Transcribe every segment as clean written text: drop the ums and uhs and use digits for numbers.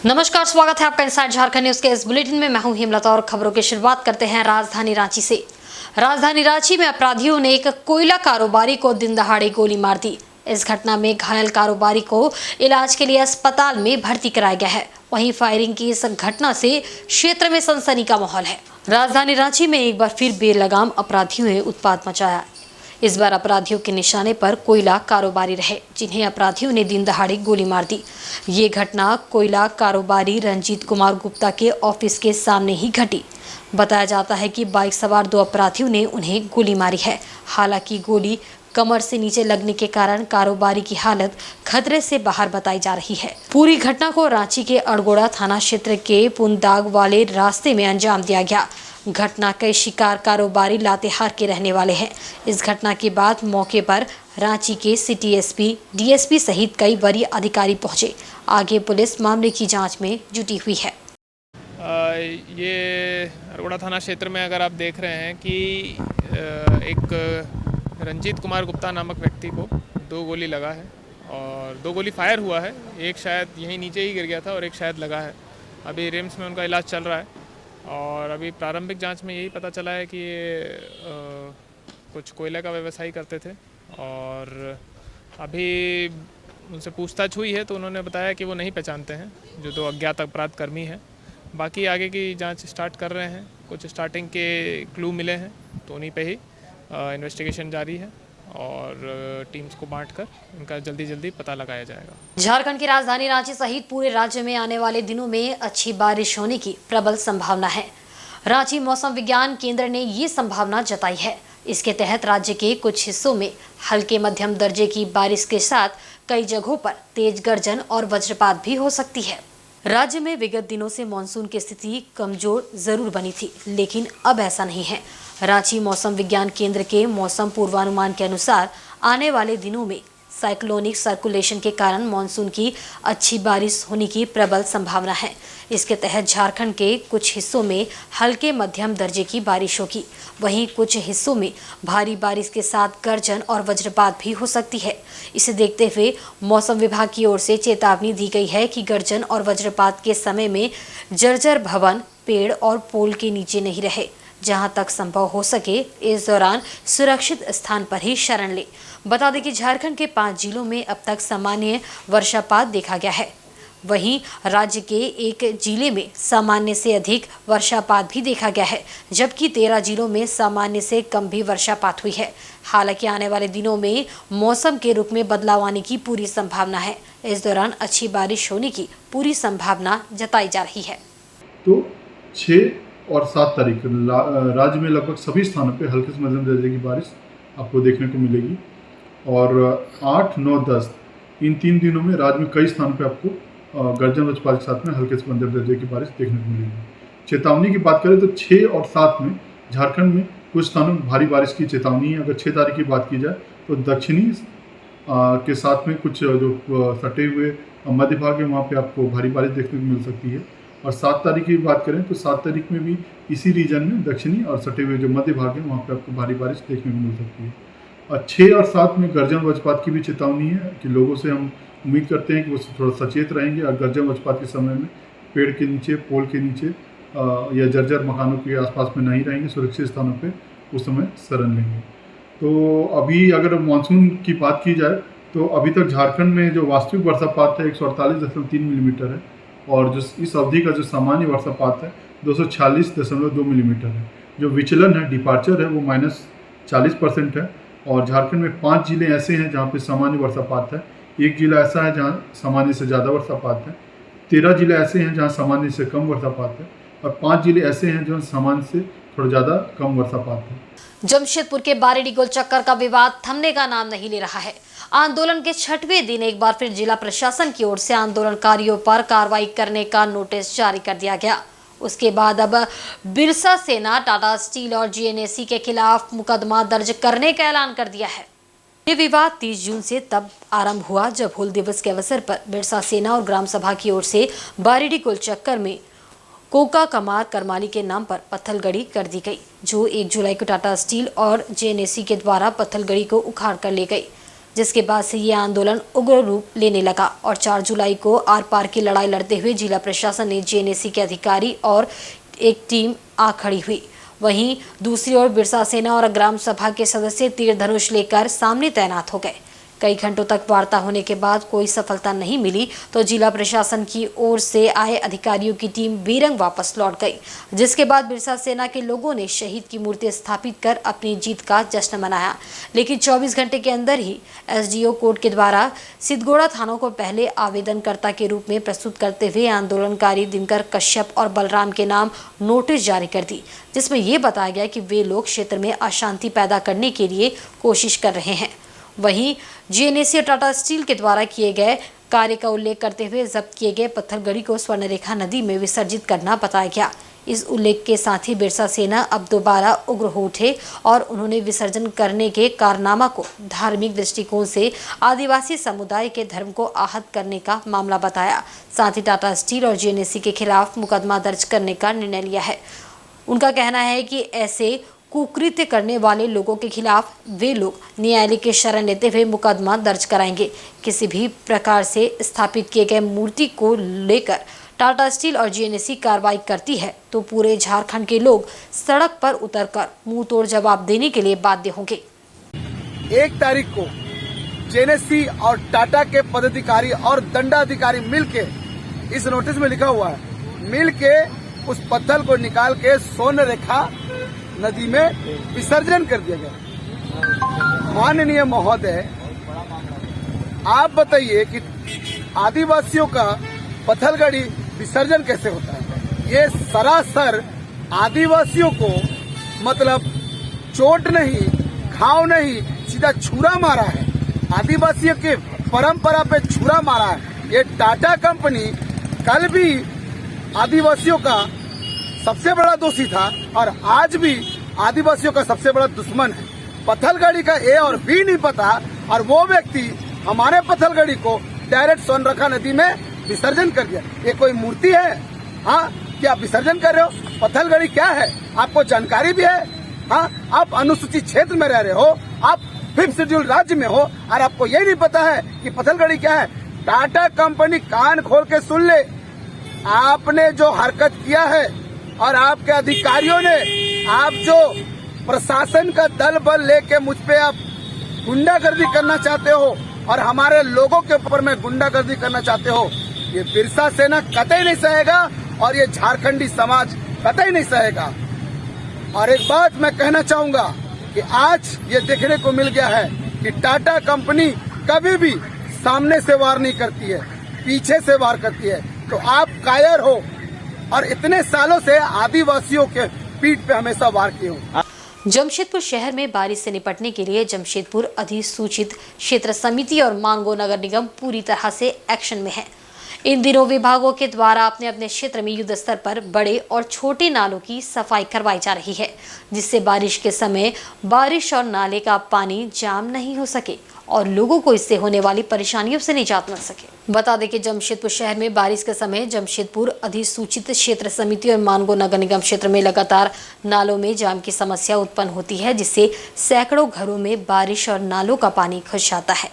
नमस्कार, स्वागत है आपका इनसाइड झारखंड न्यूज के इस बुलेटिन में। मैं हूं हेमलता और खबरों की शुरुआत करते हैं राजधानी रांची से। राजधानी रांची में अपराधियों ने एक कोयला कारोबारी को दिन दहाड़े गोली मार दी। इस घटना में घायल कारोबारी को इलाज के लिए अस्पताल में भर्ती कराया गया है। वहीं फायरिंग की इस घटना से क्षेत्र में सनसनी का माहौल है। राजधानी रांची में एक बार फिर बेलगाम अपराधियों ने उत्पात मचाया। इस बार अपराधियों के निशाने पर कोयला कारोबारी रहे, जिन्हें अपराधियों ने दिन दहाड़े गोली मार दी। ये घटना कोयला कारोबारी रंजीत कुमार गुप्ता के ऑफिस के सामने ही घटी। बताया जाता है कि बाइक सवार दो अपराधियों ने उन्हें गोली मारी है। हालांकि गोली कमर से नीचे लगने के कारण कारोबारी की हालत खतरे से बाहर बताई जा रही है। पूरी घटना को रांची के अड़गोड़ा थाना क्षेत्र के पुनदाग वाले रास्ते में अंजाम दिया गया। घटना के शिकार कारोबारी लातेहार के रहने वाले हैं। इस घटना के बाद मौके पर रांची के सिटी एसपी, डीएसपी सहित कई वरीय अधिकारी पहुंचे। आगे पुलिस मामले की जांच में जुटी हुई है। ये अड़गोड़ा थाना क्षेत्र में अगर आप देख रहे हैं कि एक रंजीत कुमार गुप्ता नामक व्यक्ति को दो गोली लगा है और दो गोली फायर हुआ है। एक शायद यहीं नीचे ही गिर गया था और एक शायद लगा है। अभी रिम्स में उनका इलाज चल रहा है और अभी प्रारंभिक जांच में यही पता चला है कि ये कुछ कोयले का व्यवसाय करते थे और अभी उनसे पूछताछ हुई है तो उन्होंने बताया कि वो नहीं पहचानते हैं जो दो अज्ञात अपराध कर्मी हैं। बाकी आगे की जांच स्टार्ट कर रहे हैं। कुछ स्टार्टिंग के क्लू मिले हैं तो उन्हीं पे ही इन्वेस्टिगेशन जारी है और टीम्स को बांटकर उनका जल्दी पता लगाया जाएगा। झारखंड की राजधानी रांची सहित पूरे राज्य में आने वाले दिनों में अच्छी बारिश होने की प्रबल संभावना है। रांची मौसम विज्ञान केंद्र ने ये संभावना जताई है। इसके तहत राज्य के कुछ हिस्सों में हल्के मध्यम दर्जे की बारिश के साथ कई जगहों पर तेज गर्जन और वज्रपात भी हो सकती है। राज्य में विगत दिनों से मानसून की स्थिति कमजोर जरूर बनी थी, लेकिन अब ऐसा नहीं है। रांची मौसम विज्ञान केंद्र के मौसम पूर्वानुमान के अनुसार आने वाले दिनों में साइक्लोनिक सर्कुलेशन के कारण मानसून की अच्छी बारिश होने की प्रबल संभावना है। इसके तहत झारखंड के कुछ हिस्सों में हल्के मध्यम दर्जे की बारिश होगी। वहीं कुछ हिस्सों में भारी बारिश के साथ गर्जन और वज्रपात भी हो सकती है। इसे देखते हुए मौसम विभाग की ओर से चेतावनी दी गई है कि गर्जन और वज्रपात के समय में जर्जर भवन, पेड़ और पोल के नीचे नहीं रहे। जहां तक संभव हो सके इस दौरान सुरक्षित स्थान पर ही शरण ले। बता दें कि झारखंड के 5 जिलों में अब तक सामान्य वर्षापात देखा गया है। वहीं राज्य के एक जिले में सामान्य से अधिक वर्षापात भी देखा गया है, जबकि 13 जिलों में सामान्य से कम भी वर्षापात हुई है। हालांकि आने वाले दिनों में मौसम के रुख में बदलाव आने की पूरी संभावना है। इस दौरान अच्छी बारिश होने की पूरी संभावना जताई जा रही है। तो 6 और 7 तारीख राज्य में लगभग सभी स्थानों पे हल्के से मध्यम दर्जे की बारिश आपको देखने को मिलेगी और 8, 9, 10 इन 3 दिनों में राज्य में कई स्थानों पे आपको गर्जन वज्रपात के साथ में हल्के से मध्यम दर्जे की बारिश देखने को मिलेगी। चेतावनी की बात करें तो 6 और 7 में झारखंड में कुछ स्थानों में भारी बारिश की चेतावनी है। अगर 6 तारीख की बात की जाए तो दक्षिणी के साथ में कुछ जो सटे हुए मध्य भाग है वहाँ पर आपको भारी बारिश देखने को मिल सकती है। और 7 तारीख की बात करें तो 7 तारीख में भी इसी रीजन में दक्षिणी और सटे हुए जो मध्य भाग है वहाँ पे आपको भारी बारिश देखने को मिल सकती है। और 6 और 7 में गर्जन वज्रपात की भी चेतावनी है कि लोगों से हम उम्मीद करते हैं कि वो थोड़ा सचेत रहेंगे और गर्जन वज्रपात के समय में पेड़ के नीचे, पोल के नीचे या जर्जर मकानों के आसपास में नहीं रहेंगे, सुरक्षित स्थानों पर उस समय शरण लेंगे। तो अभी अगर मानसून की बात की जाए तो अभी तक झारखंड में जो वास्तविक वर्षापात है 148.3 मिलीमीटर है और जो इस अवधि का जो सामान्य वर्षापात है 246.2 मिलीमीटर है। जो विचलन है, डिपार्चर है, वो -40% है। और झारखंड में 5 जिले ऐसे हैं जहाँ पे सामान्य वर्षापात है। एक जिला ऐसा है जहाँ सामान्य से ज़्यादा वर्षापात है। 13 जिले ऐसे हैं जहाँ सामान्य से कम वर्षापात है और 5 जिले ऐसे हैं जहाँ सामान्य से थोड़ा ज़्यादा कम वर्षापात है। जमशेदपुर के बारेडी गोल चक्कर का विवाद थमने का नाम नहीं ले रहा है। आंदोलन के 6वें दिन एक बार फिर जिला प्रशासन की ओर से आंदोलनकारियों पर कार्रवाई करने का नोटिस जारी कर दिया गया। उसके बाद अब बिरसा सेना, टाटा स्टील और जीएनएसी के खिलाफ मुकदमा दर्ज करने का ऐलान कर दिया है। ये विवाद 30 जून से तब आरंभ हुआ जब हूल दिवस के अवसर पर बिरसा सेना और ग्राम सभा की ओर से बारेडी गोल चक्कर में कोका कमार करमाली के नाम पर पत्थलगड़ी कर दी गई, जो 1 जुलाई को टाटा स्टील और जेएनएसी के द्वारा पत्थलगड़ी को उखाड़ कर ले गई। जिसके बाद से ये आंदोलन उग्र रूप लेने लगा और 4 जुलाई को आर पार की लड़ाई लड़ते हुए जिला प्रशासन ने जेएनएसी के अधिकारी और एक टीम आ खड़ी हुई। वहीं दूसरी ओर बिरसा सेना और ग्राम सभा के सदस्य तीर धनुष लेकर सामने तैनात हो गए। कई घंटों तक वार्ता होने के बाद कोई सफलता नहीं मिली तो जिला प्रशासन की ओर से आए अधिकारियों की टीम बेरंग वापस लौट गई, जिसके बाद बिरसा सेना के लोगों ने शहीद की मूर्ति स्थापित कर अपनी जीत का जश्न मनाया। लेकिन 24 घंटे के अंदर ही एसडीओ कोर्ट के द्वारा सिद्धगोड़ा थानों को पहले आवेदनकर्ता के रूप में प्रस्तुत करते हुए आंदोलनकारी दिनकर कश्यप और बलराम के नाम नोटिस जारी कर दी, जिसमें ये बताया गया कि वे लोग क्षेत्र में अशांति पैदा करने के लिए कोशिश कर रहे हैं। वहीं जेएनएसी और टाटा स्टील के द्वारा किए गए कार्य का उल्लेख करते हुए जब्त किए गए पत्थरगड़ी को स्वर्णरेखा नदी में विसर्जित करना बताया गया। इस उल्लेख के साथ ही बिरसा सेना अब दोबारा उग्र हो उठे और उन्होंने विसर्जन करने के कारनामा को धार्मिक दृष्टिकोण से आदिवासी समुदाय के धर्म को आहत करने का मामला बताया। साथ ही टाटा स्टील और जेएनएसी के खिलाफ मुकदमा दर्ज करने का निर्णय लिया है। उनका कहना है कि ऐसे कुकृत्य करने वाले लोगों के खिलाफ वे लोग न्यायालय की शरण लेते हुए मुकदमा दर्ज कराएंगे। किसी भी प्रकार से स्थापित किए गए मूर्ति को लेकर टाटा स्टील और जेएनएसी कार्रवाई करती है तो पूरे झारखंड के लोग सड़क पर उतरकर मुंह तोड़ जवाब देने के लिए बाध्य होंगे। 1 तारीख को जेएनएसी और टाटा के पदाधिकारी और दंडाधिकारी मिलके इस नोटिस में लिखा हुआ है, मिलके उस पत्थर को निकाल के स्वर्ण रेखा नदी में विसर्जन कर दिया गया। माननीय महोदय, आप बताइए कि आदिवासियों का पत्थरगड़ी विसर्जन कैसे होता है? ये सरासर आदिवासियों को मतलब चोट नहीं, घाव नहीं, सीधा छुरा मारा है। आदिवासियों के परंपरा पे छुरा मारा है। ये टाटा कंपनी कल भी आदिवासियों का सबसे बड़ा दोषी था और आज भी आदिवासियों का सबसे बड़ा दुश्मन है। पत्थरगड़ी का ए और बी नहीं पता और वो व्यक्ति हमारे पत्थरगड़ी को डायरेक्ट स्वर्णरेखा नदी में विसर्जन कर दिया। ये कोई मूर्ति है? हाँ, क्या आप विसर्जन कर रहे हो? पत्थरगड़ी क्या है आपको जानकारी भी है? हाँ, आप अनुसूचित क्षेत्र में रह रहे हो, आप 5th शेड्यूल राज्य में हो और आपको ये नहीं पता है कि पत्थरगड़ी क्या है? टाटा कंपनी कान खोल के सुन ले, आपने जो हरकत किया है और आपके अधिकारियों ने, आप जो प्रशासन का दल बल लेके मुझ पे आप गुंडागर्दी करना चाहते हो और हमारे लोगों के ऊपर में गुंडागर्दी करना चाहते हो, ये बिरसा सेना कतई नहीं सहेगा और ये झारखंडी समाज कतई नहीं सहेगा। और एक बात मैं कहना चाहूंगा कि आज ये देखने को मिल गया है कि टाटा कंपनी कभी भी सामने से वार नहीं करती है, पीछे से वार करती है। तो आप कायर हो और इतने सालों से आदिवासियों के पीठ पे हमेशा वार किए हो। जमशेदपुर शहर में बारिश से निपटने के लिए जमशेदपुर अधिसूचित क्षेत्र समिति और मानगो नगर निगम पूरी तरह से एक्शन में है। इन दिनों विभागों के द्वारा अपने अपने क्षेत्र में युद्ध स्तर पर बड़े और छोटे नालों की सफाई करवाई जा रही है, जिससे बारिश के समय बारिश और नाले का पानी जाम नहीं हो सके और लोगों को इससे होने वाली परेशानियों से निजात मिल सके। बता दें कि जमशेदपुर शहर में बारिश के समय जमशेदपुर अधिसूचित क्षेत्र समिति और मानगो नगर निगम क्षेत्र में लगातार नालों में जाम की समस्या उत्पन्न होती है, जिससे सैकड़ों घरों में बारिश और नालों का पानी घुस जाता है,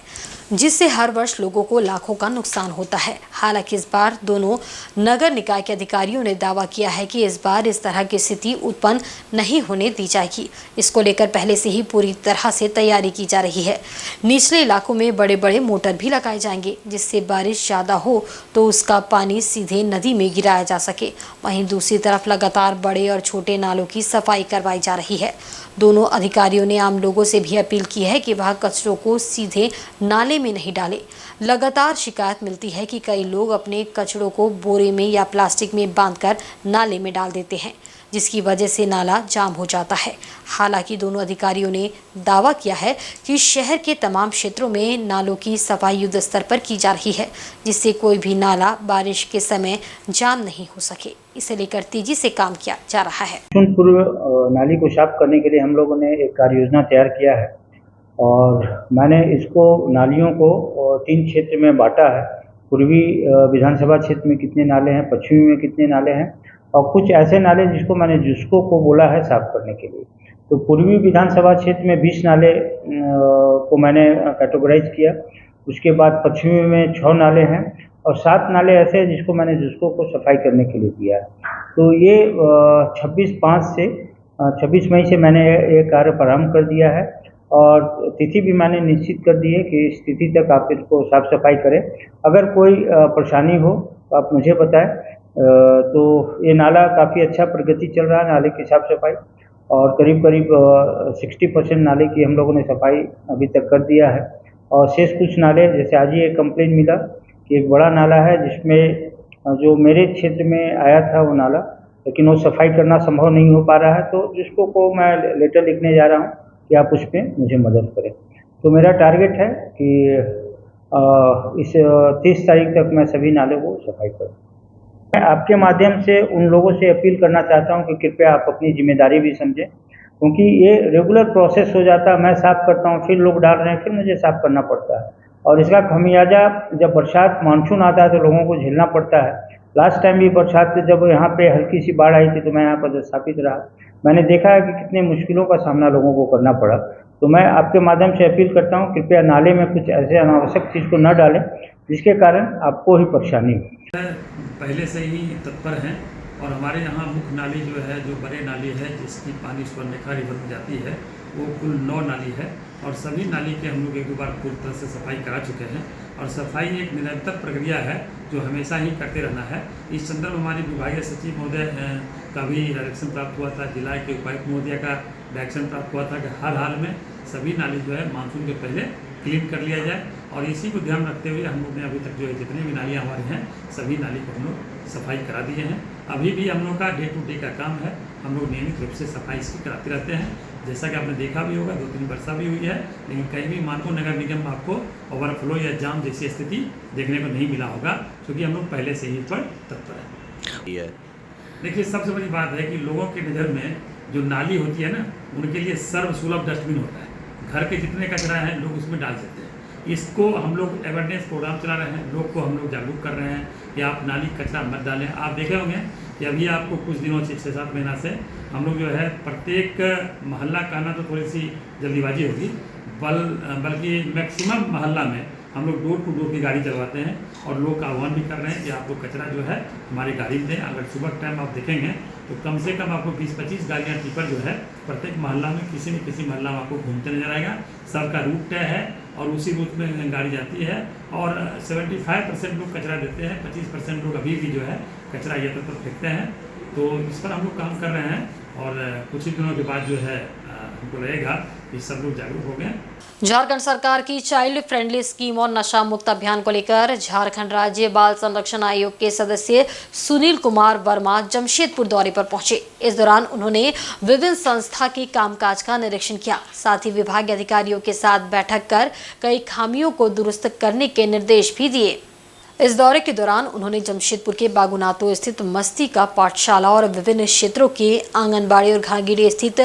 जिससे हर वर्ष लोगों को लाखों का नुकसान होता है। हालांकि इस बार दोनों नगर निकाय के अधिकारियों ने दावा किया है कि इस बार इस तरह की स्थिति उत्पन्न नहीं होने दी जाएगी। इसको लेकर पहले से ही पूरी तरह से तैयारी की जा रही है। निचले इलाकों में बड़े बड़े मोटर भी लगाए जाएंगे, जिससे बारिश ज़्यादा हो तो उसका पानी सीधे नदी में गिराया जा सके। वहीं दूसरी तरफ लगातार बड़े और छोटे नालों की सफाई करवाई जा रही है। दोनों अधिकारियों ने आम लोगों से भी अपील की है कि वह कचरों को सीधे नाले में नहीं डालें। लगातार शिकायत मिलती है कि कई लोग अपने कचरों को बोरे में या प्लास्टिक में बांधकर नाले में डाल देते हैं, जिसकी वजह से नाला जाम हो जाता है। हालांकि दोनों अधिकारियों ने दावा किया है कि शहर के तमाम क्षेत्रों में नालों की सफाई युद्ध स्तर पर की जा रही है, जिससे कोई भी नाला बारिश के समय जाम नहीं हो सके। इसे लेकर तेजी से काम किया जा रहा है। पूर्व नाली को साफ करने के लिए हम लोगों ने एक कार्य योजना तैयार किया है और मैंने इसको नालियों को 3 क्षेत्र में बांटा है। पूर्वी विधानसभा क्षेत्र में कितने नाले हैं, पश्चिमी में कितने नाले हैं और कुछ ऐसे नाले जिसको मैंने जुस्को को बोला है साफ़ करने के लिए। तो पूर्वी विधानसभा क्षेत्र में 20 नाले को मैंने कैटेगराइज किया। उसके बाद पश्चिमी में 6 नाले हैं और 7 नाले ऐसे हैं जिसको मैंने जुस्को को सफाई करने के लिए दिया है। तो ये 26 मई से मैंने ये कार्य प्रारंभ कर दिया है और तिथि भी मैंने निश्चित कर दी है कि इस तिथि तक आप इसको साफ सफाई करें। अगर कोई परेशानी हो तो आप मुझे बताएं। तो ये नाला काफ़ी अच्छा प्रगति चल रहा है नाले की साफ सफाई और करीब 60% नाले की हम लोगों ने सफाई अभी तक कर दिया है। और शेष कुछ नाले, जैसे आज ही एक कंप्लेंट मिला कि एक बड़ा नाला है जिसमें जो मेरे क्षेत्र में आया था वो नाला, लेकिन वो सफाई करना संभव नहीं हो पा रहा है। तो जिसको को मैं लेटर लिखने जा रहा हूँ कि आप उस पर मुझे मदद करें। तो मेरा टारगेट है कि इस 30 तारीख तक मैं सभी नालों को सफाई करूँ। मैं आपके माध्यम से उन लोगों से अपील करना चाहता हूं कि कृपया आप अपनी जिम्मेदारी भी समझें, क्योंकि ये रेगुलर प्रोसेस हो जाता है। मैं साफ़ करता हूं, फिर लोग डाल रहे हैं, फिर मुझे साफ़ करना पड़ता है और इसका खमियाजा जब बरसात मानसून आता है तो लोगों को झेलना पड़ता है। लास्ट टाइम भी बरसात जब यहाँ पे हल्की सी बाढ़ आई थी तो मैं यहाँ पर स्थापित रहा। मैंने देखा है कि कितने मुश्किलों का सामना लोगों को करना पड़ा। तो मैं आपके माध्यम से अपील करता हूँ, कृपया नाले में कुछ ऐसे अनावश्यक चीज़ को न डालें जिसके कारण आपको ही परेशानी हो। पहले से ही तत्पर हैं और हमारे यहाँ मुख्य नाली जो है, जो बड़े नाली है जिसकी पानी स्वर्णरेखा रिवर में जाती है, वो कुल 9 नाली है और सभी नाली के हम लोग 1-2 बार पूरी तरह से सफाई करा चुके हैं और सफाई एक निरंतर प्रक्रिया है जो हमेशा ही करते रहना है। इस संदर्भ हमारे विभागीय सचिव महोदय का भी डायरेक्शन प्राप्त हुआ था, जिला के उपायुक्त महोदय का डायरेक्शन प्राप्त हुआ था कि हर हाल में सभी नाली जो है मानसून के पहले क्लीन कर लिया जाए और इसी को ध्यान रखते हुए हम लोग ने अभी तक जो है जितने भी नालियाँ हमारी हैं सभी नाली को हम लोग सफाई करा दिए हैं। अभी भी हम लोग का डे टू डे का काम है, हम लोग नियमित रूप से सफाई इसकी कराते रहते हैं। जैसा कि आपने देखा भी होगा 2-3 वर्षा भी हुई है, लेकिन कहीं भी मानपुर नगर निगम में आपको ओवरफ्लो या जाम जैसी स्थिति देखने को नहीं मिला होगा, क्योंकि हम लोग पहले से ही पर तत्पर है। देखिए, सबसे बड़ी बात है कि लोगों की नज़र में जो नाली होती है ना, उनके लिए सर्वसुलभ डस्टबिन होता है। घर के जितने कचरा हैं लोग उसमें डाल देते हैं। इसको हम लोग अवेयरनेस प्रोग्राम चला रहे हैं, लोग को हम लोग जागरूक कर रहे हैं कि आप नाली कचरा मत डालें। आप देखे होंगे कि अभी आपको कुछ दिनों से 6-7 महीना से हम लोग जो है प्रत्येक मोहल्ला कहना तो थोड़ी सी जल्दीबाजी होगी, बल्कि मैक्सिमम मोहल्ला में हम लोग डोर टू डोर की गाड़ी चलवाते हैं और लोग का आह्वान भी कर रहे हैं कि आप लोग कचरा जो है हमारी गाड़ी में दें। अगर सुबह टाइम आप देखेंगे तो कम से कम आपको 20-25 गाड़ियाँ टिपर जो है प्रत्येक मोहल्ला में किसी न किसी मोहल्ला में आपको घूमते नजर आएगा। सबका रूट तय है और उसी रूट में गाड़ी जाती है और 75% लोग कचरा देते हैं, 25% लोग अभी भी जो है कचरा ये तो फेंकते हैं। तो इस पर हम लोग काम कर रहे हैं और कुछ ही दिनों के बाद जो है हमको लगेगा कि सब लोग जागरूक हो गए। झारखंड सरकार की चाइल्ड फ्रेंडली स्कीम और नशा मुक्त अभियान को लेकर झारखंड राज्य बाल संरक्षण आयोग के सदस्य सुनील कुमार वर्मा जमशेदपुर दौरे पर पहुंचे। इस दौरान उन्होंने विभिन्न संस्था के कामकाज का निरीक्षण किया, साथ ही विभागीय अधिकारियों के साथ बैठक कर कई खामियों को दुरुस्त करने के निर्देश भी दिए। इस दौरे के दौरान उन्होंने जमशेदपुर के बागुनातो स्थित मस्ती का पाठशाला और विभिन्न क्षेत्रों के आंगनबाड़ी और घागीरी स्थित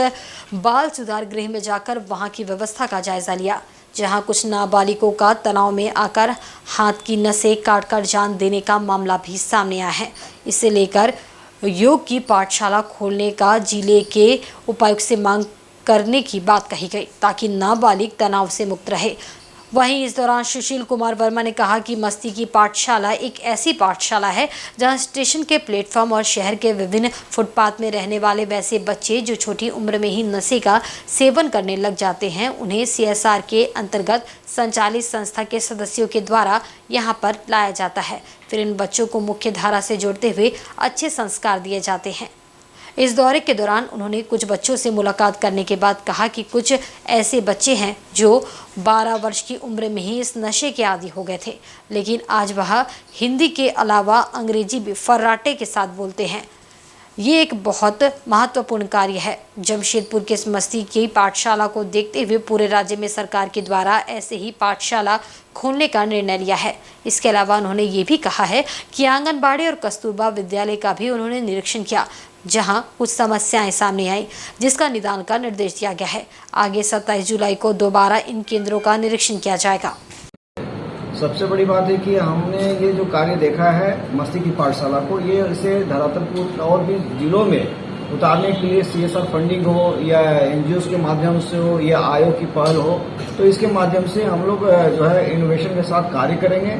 बाल सुधार गृह में जाकर वहां की व्यवस्था का जायजा लिया, जहां कुछ नाबालिगों का तनाव में आकर हाथ की नसें काटकर जान देने का मामला भी सामने आया है। इसे लेकर योग की पाठशाला खोलने का जिले के उपायुक्त से मांग करने की बात कही गई ताकि नाबालिग तनाव से मुक्त रहे। वहीं इस दौरान सुशील कुमार वर्मा ने कहा कि मस्ती की पाठशाला एक ऐसी पाठशाला है जहां स्टेशन के प्लेटफॉर्म और शहर के विभिन्न फुटपाथ में रहने वाले वैसे बच्चे जो छोटी उम्र में ही नशे का सेवन करने लग जाते हैं, उन्हें CSR के अंतर्गत संचालित संस्था के सदस्यों के द्वारा यहां पर लाया जाता है। फिर इन बच्चों को मुख्य धारा से जोड़ते हुए अच्छे संस्कार दिए जाते हैं। इस दौरे के दौरान उन्होंने कुछ बच्चों से मुलाकात करने के बाद कहा कि कुछ ऐसे बच्चे हैं जो 12 वर्ष की उम्र में ही इस नशे के आदी हो गए थे, लेकिन आज वह हिंदी के अलावा अंग्रेजी भी फर्राटे के साथ बोलते हैं। ये एक बहुत महत्वपूर्ण कार्य है। जमशेदपुर के इस मस्ती की पाठशाला को देखते हुए पूरे राज्य में सरकार के द्वारा ऐसे ही पाठशाला खोलने का निर्णय लिया है। इसके अलावा उन्होंने ये भी कहा है कि आंगनबाड़ी और कस्तूरबा विद्यालय का भी उन्होंने निरीक्षण किया, जहां कुछ समस्याएं सामने आई, जिसका निदान का निर्देश दिया गया है। आगे 27 जुलाई को दोबारा इन केंद्रों का निरीक्षण किया जाएगा। सबसे बड़ी बात है कि हमने ये जो कार्य देखा है मस्ती की पाठशाला को, ये इसे धरातलपुर और भी जिलों में उतारने के लिए CSR फंडिंग हो या NGOs के माध्यम से हो या आयोग की पहल हो, तो इसके माध्यम से हम लोग जो है इनोवेशन के साथ कार्य करेंगे।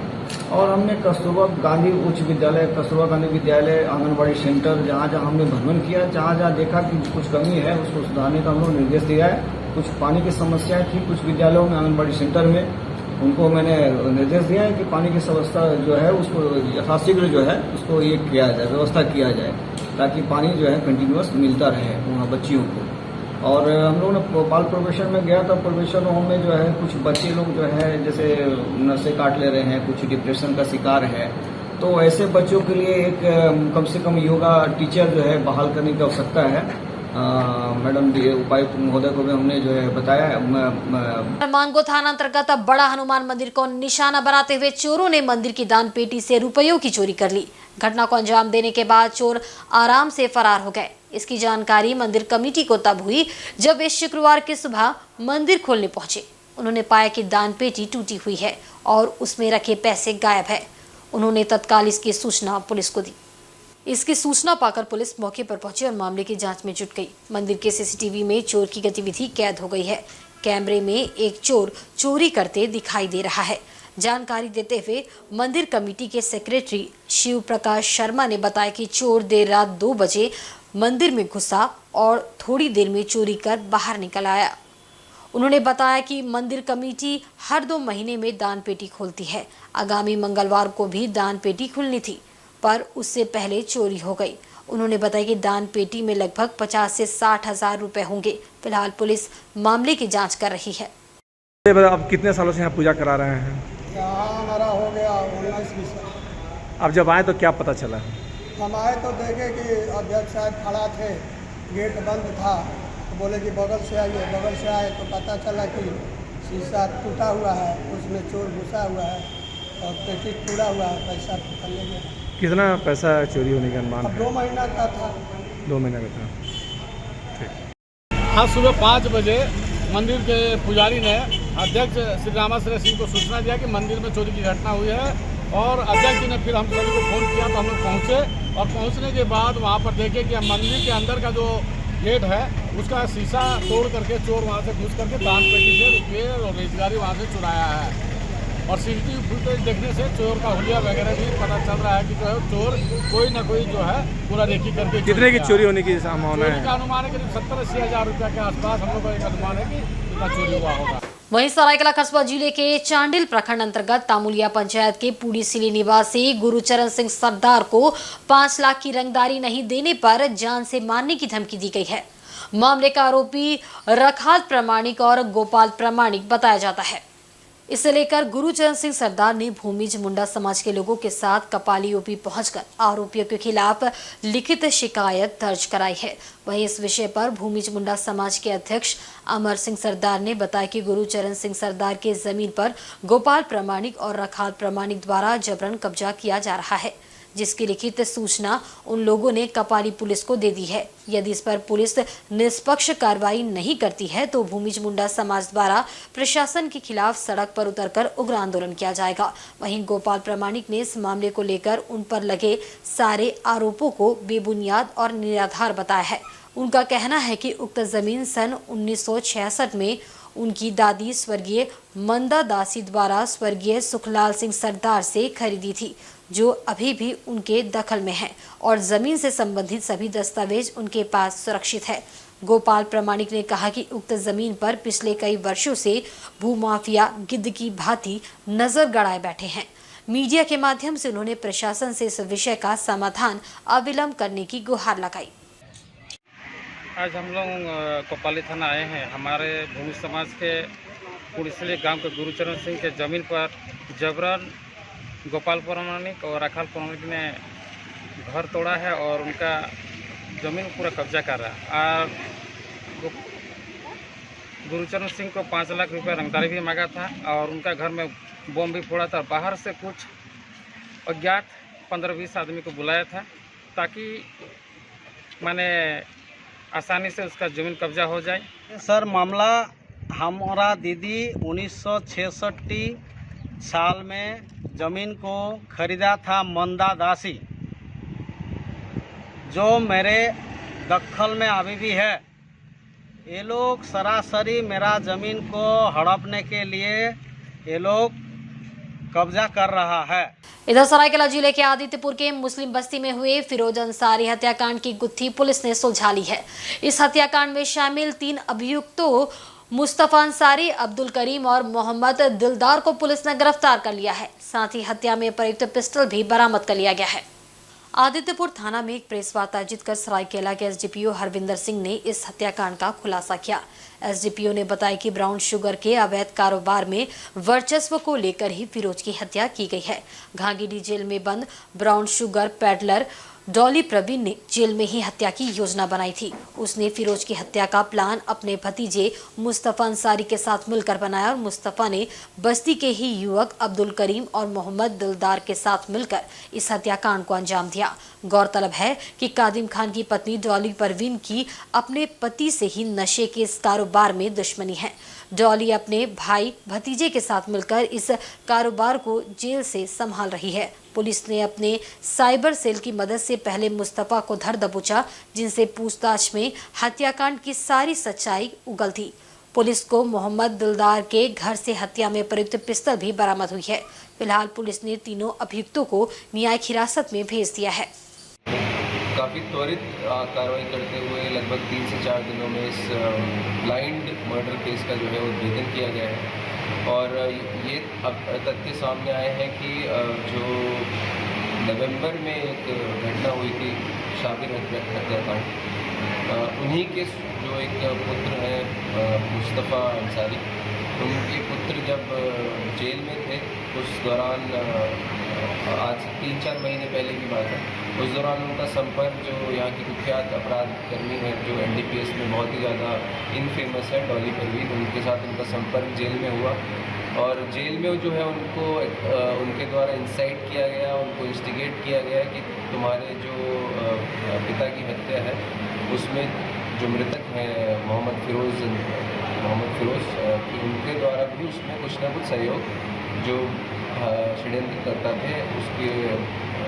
और हमने कस्तूरबा गांधी उच्च विद्यालय, कस्तूरबा गांधी विद्यालय, आंगनबाड़ी सेंटर, जहाँ जहाँ हमने भ्रमण किया, जहाँ जहाँ देखा कि कुछ कमी है उसको सुधारने का हम लोग निर्देश दिया है। कुछ पानी की समस्याएं थी कुछ विद्यालयों में, आंगनबाड़ी सेंटर में, उनको मैंने निर्देश दिया है कि पानी की व्यवस्था जो है उसको यथाशीघ्र जो है उसको ये किया जाए, व्यवस्था किया जाए, ताकि पानी जो है कंटिन्यूअस मिलता रहे वहाँ बच्चियों को। और हम लोगों ने बाल प्रोबेशन में गया था, प्रोबेशन होम में जो है कुछ बच्चे लोग जो है जैसे नशे काट ले रहे हैं, कुछ डिप्रेशन का शिकार है, तो ऐसे बच्चों के लिए एक कम से कम योगा टीचर जो है बहाल करने की आवश्यकता है। मैडम उपायुक्त महोदय को भी हमने जो है बताया। मानगो थाना अंतर्गत बड़ा हनुमान मंदिर को निशाना बनाते हुए चोरों ने मंदिर की दान पेटी से रुपयों की चोरी कर ली। घटना को अंजाम देने के बाद चोर आराम से फरार हो गए। इसकी जानकारी मंदिर कमेटी को तब हुई जब वे शुक्रवार की सुबह मंदिर खोलने पहुंचे। उन्होंने पाया कि दान पेटी टूटी हुई है और उसमें रखे पैसे गायब है। उन्होंने तत्काल इसकी सूचना पुलिस को दी। इसकी सूचना पाकर पुलिस मौके पर पहुंची और मामले की जांच में जुट गई। मंदिर के CCTV में चोर की गतिविधि कैद हो गई है। कैमरे में एक चोर चोरी करते दिखाई दे रहा है। जानकारी देते हुए मंदिर कमेटी के सेक्रेटरी शिव प्रकाश शर्मा ने बताया कि चोर देर रात 2 बजे मंदिर में घुसा और थोड़ी देर में चोरी कर बाहर निकल आया। उन्होंने बताया कि मंदिर कमेटी हर 2 महीने में दान पेटी खोलती है। आगामी मंगलवार को भी दान पेटी खुलनी थी, पर उससे पहले चोरी हो गई। उन्होंने बताया कि दान पेटी में लगभग 50 से 60 हजार रुपए होंगे। फिलहाल पुलिस मामले की जांच कर रही है। अब कितने सालों से यहाँ पूजा करा रहे हैं? यहाँ हमारा हो गया 19-20 साल। अब जब आए तो क्या पता चला? हम आए तो देखे कि अध्यक्ष साहब खड़ा थे, गेट बंद था, तो बोले कि बगल से आइए। बगल से आए तो पता चला कि शीशा टूटा हुआ है, उसमें चोर घुसा हुआ है और पेटी टूटा हुआ है, पैसा निकल गया। कितना पैसा चोरी होने का अनुमान है? 2 महीना का था। 2 महीने का था। ठीक। आज सुबह 5 बजे मंदिर के पुजारी ने अध्यक्ष श्री रामाश्रय सिंह को सूचना दिया कि मंदिर में चोरी की घटना हुई है, और अध्यक्ष जी ने फिर हम सभी को फ़ोन किया तो हम लोग पहुँचे, और पहुँचने के बाद वहाँ पर देखे कि मंदिर के अंदर का जो गेट है उसका शीशा तोड़ करके चोर वहाँ से घुस करके दान पेटी से रुपये और रेजगारी वहाँ से चुराया है। और CCTV फुटेज देखने से चोर का हुलिया वगैरह भी पता चल रहा है कि जो है चोर कोई ना कोई जो है पूरा रेकी करके। कितने की चोरी होने की संभावना है? चोरी का अनुमान है कि 70-80 हज़ार रुपये के आसपास हम लोग का एक अनुमान है कि इतना चोरी हुआ होगा। वहीं सरायकेला कस्बा जिले के चांडिल प्रखंड अंतर्गत तामुलिया पंचायत के पूड़ी सिली निवासी गुरुचरण सिंह सरदार को 5 लाख की रंगदारी नहीं देने पर जान से मारने की धमकी दी गई है। मामले का आरोपी रखाल प्रामाणिक और गोपाल प्रामाणिक बताया जाता है। इसे लेकर गुरुचरण सिंह सरदार ने भूमिज मुंडा समाज के लोगों के साथ कपाली ओपी पहुंचकर आरोपियों के खिलाफ लिखित शिकायत दर्ज कराई है। वहीं इस विषय पर भूमिज मुंडा समाज के अध्यक्ष अमर सिंह सरदार ने बताया कि गुरुचरण सिंह सरदार के जमीन पर गोपाल प्रामाणिक और रखाल प्रामाणिक द्वारा जबरन कब्जा किया जा रहा है, जिसकी लिखित सूचना उन लोगों ने कपाली पुलिस को दे दी है। यदि इस पर पुलिस निष्पक्ष कार्रवाई नहीं करती है तो भूमिज मुंडा समाज द्वारा प्रशासन के खिलाफ सड़क पर उतरकर उग्र आंदोलन किया जाएगा। वहीं गोपाल प्रामाणिक ने इस मामले को लेकर उन पर लगे सारे आरोपों को बेबुनियाद और निराधार बताया है। उनका कहना है कि उक्त जमीन सन 1966 में उनकी दादी स्वर्गीय मंदा दासी द्वारा स्वर्गीय सुखलाल सिंह सरदार से खरीदी थी, जो अभी भी उनके दखल में है और जमीन से संबंधित सभी दस्तावेज उनके पास सुरक्षित है। गोपाल प्रामाणिक ने कहा कि उक्त जमीन पर पिछले कई वर्षों से भूमाफिया गिद्ध की भांति नजर गड़ाए बैठे हैं। मीडिया के माध्यम से उन्होंने प्रशासन से इस विषय का समाधान अविलंब करने की गुहार लगाई। आज हम लोग कोपाली थाना आए हैं। हमारे भूमि समाज के पुड़िसली गांव के गुरुचरण सिंह के ज़मीन पर जबरन गोपाल प्रामाणिक और रखाल प्रामाणिक ने घर तोड़ा है और उनका ज़मीन पूरा कब्जा कर रहा है। और गुरुचरण सिंह को 5 लाख रुपए रंगदारी भी मांगा था और उनका घर में बम भी फोड़ा था। बाहर से कुछ अज्ञात 15-20 आदमी को बुलाया था ताकि माने आसानी से उसका ज़मीन कब्जा हो जाए। सर मामला हमारा दीदी 1966 साल में ज़मीन को खरीदा था मंदा दासी, जो मेरे दखल में अभी भी है। ये लोग सरासरी मेरा ज़मीन को हड़पने के लिए ये लोग कब्जा कर रहा है। इधर सरायकेला जिले के आदित्यपुर के मुस्लिम बस्ती में हुए फिरोज अंसारी हत्याकांड की गुत्थी पुलिस ने सुलझा ली है। इस हत्याकांड में शामिल 3 अभियुक्तों मुस्तफा अंसारी, अब्दुल करीम और मोहम्मद दिलदार को पुलिस ने गिरफ्तार कर लिया है। साथ ही हत्या में प्रयुक्त पिस्टल भी बरामद कर लिया गया है। आदित्यपुर थाना में एक प्रेस वार्ता आयोजित कर सरायकेला के एसडीपीओ हरविंदर सिंह ने इस हत्याकांड का खुलासा किया। एसडीपीओ ने बताया कि ब्राउन शुगर के अवैध कारोबार में वर्चस्व को लेकर ही फिरोज की हत्या की गई है। घांगीडीह जेल में बंद brown sugar peddler Dolly Praveen ने जेल में ही हत्या की योजना बनाई थी। उसने फिरोज की हत्या का प्लान अपने भतीजे मुस्तफा अंसारी के साथ मिलकर बनाया और मुस्तफा ने बस्ती के ही युवक अब्दुल करीम और मोहम्मद दिलदार के साथ मिलकर इस हत्याकांड को अंजाम दिया। गौरतलब है कि कादिम खान की पत्नी डॉली परवीन की अपने पति से ही नशे के इस कारोबार में दुश्मनी है। डॉली अपने भाई भतीजे के साथ मिलकर इस कारोबार को जेल से संभाल रही है। पुलिस ने अपने साइबर सेल की मदद से पहले मुस्तफा को धर दबोचा, जिनसे पूछताछ में हत्याकांड की सारी सच्चाई उगल थी। पुलिस को मोहम्मद दिलदार के घर से हत्या में प्रयुक्त पिस्टल भी बरामद हुई है। फिलहाल पुलिस ने तीनों अभियुक्तों को न्यायिक हिरासत में भेज दिया है। काफ़ी त्वरित कार्रवाई करते हुए लगभग 3 से 4 दिनों में इस ब्लाइंड मर्डर केस का जो है उद्भेदन किया गया है। और ये अब तथ्य सामने आए हैं कि जो नवंबर में एक घटना हुई थी शाबिर हत्याकांड, उन्हीं के जो एक पुत्र हैं मुस्तफ़ा अंसारी, उनके पुत्र जब जेल में थे उस दौरान आज से 3-4 महीने पहले की बात है, उस दौरान उनका संपर्क जो यहाँ की कुख्यात अपराध कर्मी है जो एनडीपीएस में बहुत ही ज़्यादा इनफेमस है, डॉली परवीन, उनके साथ उनका संपर्क जेल में हुआ। और जेल में जो है उनको उनके द्वारा इंसाइट किया गया, उनको इंस्टिगेट किया गया कि तुम्हारे जो पिता की हत्या है उसमें जो मृतक हैं मोहम्मद फिरोज कि उनके द्वारा भी उसमें कुछ ना कुछ सहयोग जो षड्यंत्र करता थे उसके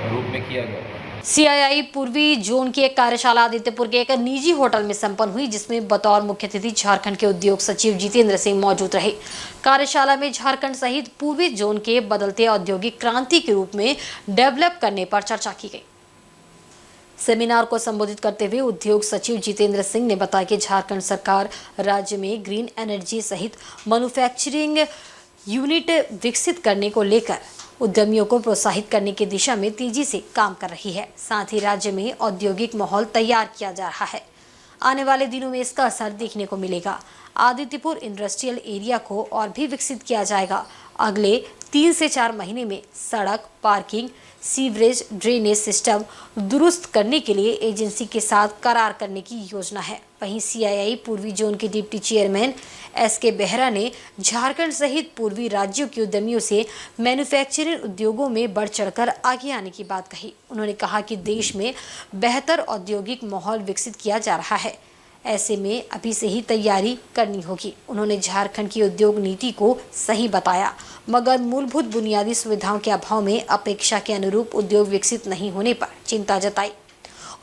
रूप में किया गया। सीआईआई पूर्वी जोन की एक कार्यशाला आदित्यपुर के एक निजी होटल में संपन्न हुई, जिसमें बतौर मुख्य अतिथि झारखंड के उद्योग सचिव जितेंद्र सिंह मौजूद रहे। कार्यशाला में झारखंड सहित पूर्वी जोन के बदलते औद्योगिक क्रांति के रूप में डेवलप करने पर चर्चा की गई। सेमिनार को संबोधित करते हुए उद्योग सचिव जितेंद्र सिंह ने बताया कि झारखंड सरकार राज्य में ग्रीन एनर्जी सहित मैन्युफैक्चरिंग यूनिट विकसित करने को लेकर उद्यमियों को प्रोत्साहित करने की दिशा में तेजी से काम कर रही है। साथ ही राज्य में औद्योगिक माहौल तैयार किया जा रहा है। आने वाले दिनों में इसका असर देखने को मिलेगा। आदित्यपुर इंडस्ट्रियल एरिया को और भी विकसित किया जाएगा। अगले 3 से 4 महीने में सड़क, पार्किंग, सीवरेज, ड्रेनेज सिस्टम दुरुस्त करने के लिए एजेंसी के साथ करार करने की योजना है। वहीं सीआईआई पूर्वी जोन के डिप्टी चेयरमैन एसके बेहरा ने झारखंड सहित पूर्वी राज्यों के उद्यमियों से मैन्युफैक्चरिंग उद्योगों में बढ़ चढ़कर आगे आने की बात कही। उन्होंने कहा कि देश में बेहतर औद्योगिक माहौल विकसित किया जा रहा है, ऐसे में अभी से ही तैयारी करनी होगी। उन्होंने झारखंड की उद्योग नीति को सही बताया, मगर मूलभूत बुनियादी सुविधाओं के अभाव में अपेक्षा के अनुरूप उद्योग विकसित नहीं होने पर चिंता जताई।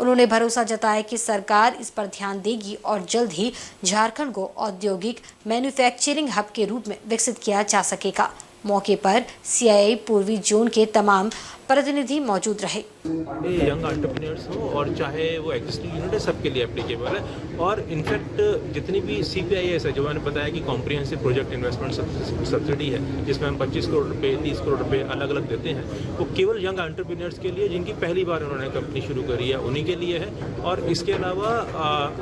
उन्होंने भरोसा जताया कि सरकार इस पर ध्यान देगी और जल्द ही झारखंड को औद्योगिक मैन्युफैक्चरिंग हब के रूप में विकसित किया जा सकेगा। मौके पर सीआईआई पूर्वी जोन के तमाम प्रतिनिधि मौजूद रहे। यंग एंटरप्रेन्योर्स हो और चाहे वो एग्जिस्टिंग यूनिट है, सबके लिए एप्लीकेबल है। और इनफैक्ट जितनी भी CPIS है, जो मैंने बताया कि कॉम्प्रिहेंसिव प्रोजेक्ट इन्वेस्टमेंट सब्सिडी है, जिसमें हम 25 करोड़ रुपए 30 करोड़ रुपए अलग अलग देते हैं, वो केवल यंग एंटरप्रेन्योर्स के लिए जिनकी पहली बार उन्होंने कंपनी शुरू करी है उन्हीं के लिए है। और इसके अलावा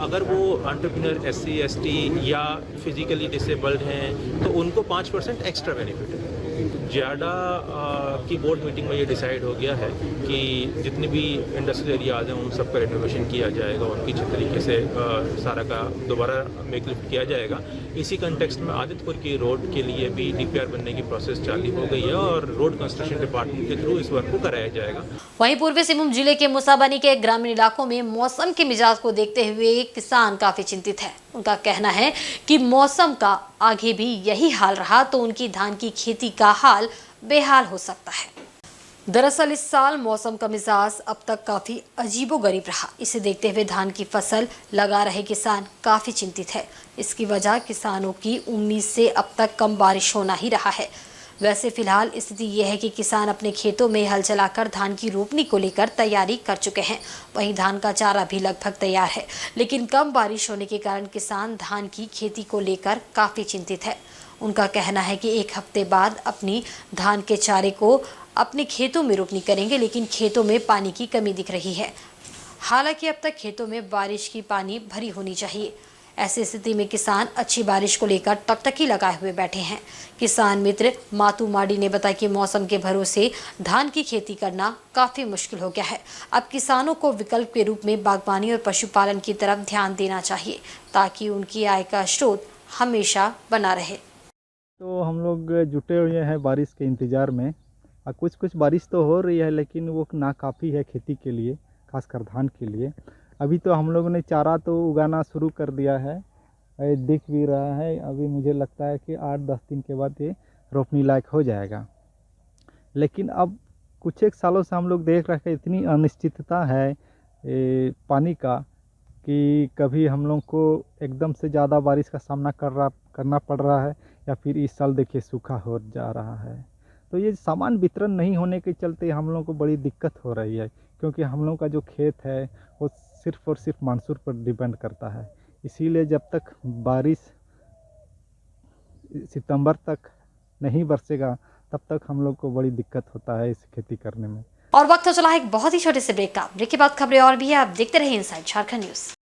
अगर वो एंटरप्रेन्योर SC ST या फिजिकली डिसेबल्ड हैं तो उनको 5% एक्स्ट्रा बेनिफिट है। ज़्यादा की बोर्ड मीटिंग में ये डिसाइड हो गया है कि जितने भी इंडस्ट्रियल एरियाज हैं उन सब का रिनोवेशन किया जाएगा, उनकी अच्छे तरीके से सारा का दोबारा मेकलिफ्ट किया जाएगा। इसी कंटेक्स्ट में आदित्यपुर की रोड के लिए भी DPR बनने की प्रोसेस चालू हो गई है और रोड कंस्ट्रक्शन डिपार्टमेंट के थ्रू इस वर्क को कराया जाएगा। वहीं पूर्वी सिंहभूम जिले के मुसाबनी के ग्रामीण इलाकों में मौसम के मिजाज को देखते हुए किसान काफी चिंतित है। उनका कहना है कि मौसम का आगे भी यही हाल रहा तो उनकी धान की खेती का हाल बेहाल हो सकता है। दरअसल इस साल मौसम का मिजाज अब तक काफी अजीबोगरीब रहा। इसे देखते हुए धान की फसल लगा रहे किसान काफी चिंतित है। इसकी वजह किसानों की उम्मीद से अब तक कम बारिश होना ही रहा है। वैसे फिलहाल स्थिति यह है कि किसान अपने खेतों में हल चलाकर धान की रोपनी को लेकर तैयारी कर चुके हैं। वहीं धान का चारा भी लगभग तैयार है, लेकिन कम बारिश होने के कारण किसान धान की खेती को लेकर काफी चिंतित है। उनका कहना है कि एक हफ्ते बाद अपनी धान के चारे को अपने खेतों में रोपनी करेंगे, लेकिन खेतों में पानी की कमी दिख रही है। हालांकि अब तक खेतों में बारिश की पानी भरी होनी चाहिए। ऐसी स्थिति में किसान अच्छी बारिश को लेकर टकटकी लगाए हुए बैठे हैं। किसान मित्र मातू माडी ने बताया कि मौसम के भरोसे धान की खेती करना काफी मुश्किल हो गया है। अब किसानों को विकल्प के रूप में बागवानी और पशुपालन की तरफ ध्यान देना चाहिए, ताकि उनकी आय का स्रोत हमेशा बना रहे। तो हम लोग जुटे हुए हैं बारिश के इंतज़ार में। कुछ बारिश तो हो रही है, लेकिन वो नाकाफ़ी है खेती के लिए, खासकर धान के लिए। अभी तो हम लोगों ने चारा तो उगाना शुरू कर दिया है, दिख भी रहा है। अभी मुझे लगता है कि 8-10 दिन के बाद ये रोपनी लायक हो जाएगा। लेकिन अब कुछ एक सालों से हम लोग देख रहे हैं इतनी अनिश्चितता है पानी का कि कभी हम लोग को एकदम से ज़्यादा बारिश का सामना करना पड़ रहा है, या फिर इस साल देखिए सूखा हो जा रहा है। तो ये सामान वितरण नहीं होने के चलते हम लोगों को बड़ी दिक्कत हो रही है, क्योंकि हम लोगों का जो खेत है वो सिर्फ़ और सिर्फ मानसून पर डिपेंड करता है। इसीलिए जब तक बारिश सितंबर तक नहीं बरसेगा, तब तक हम लोग को बड़ी दिक्कत होता है इस खेती करने में। और वक्त तो चला है एक बहुत ही छोटे से ब्रेक का। ब्रेक के बाद खबरें और भी है, आप देखते रहिए इनसाइड झारखंड न्यूज़।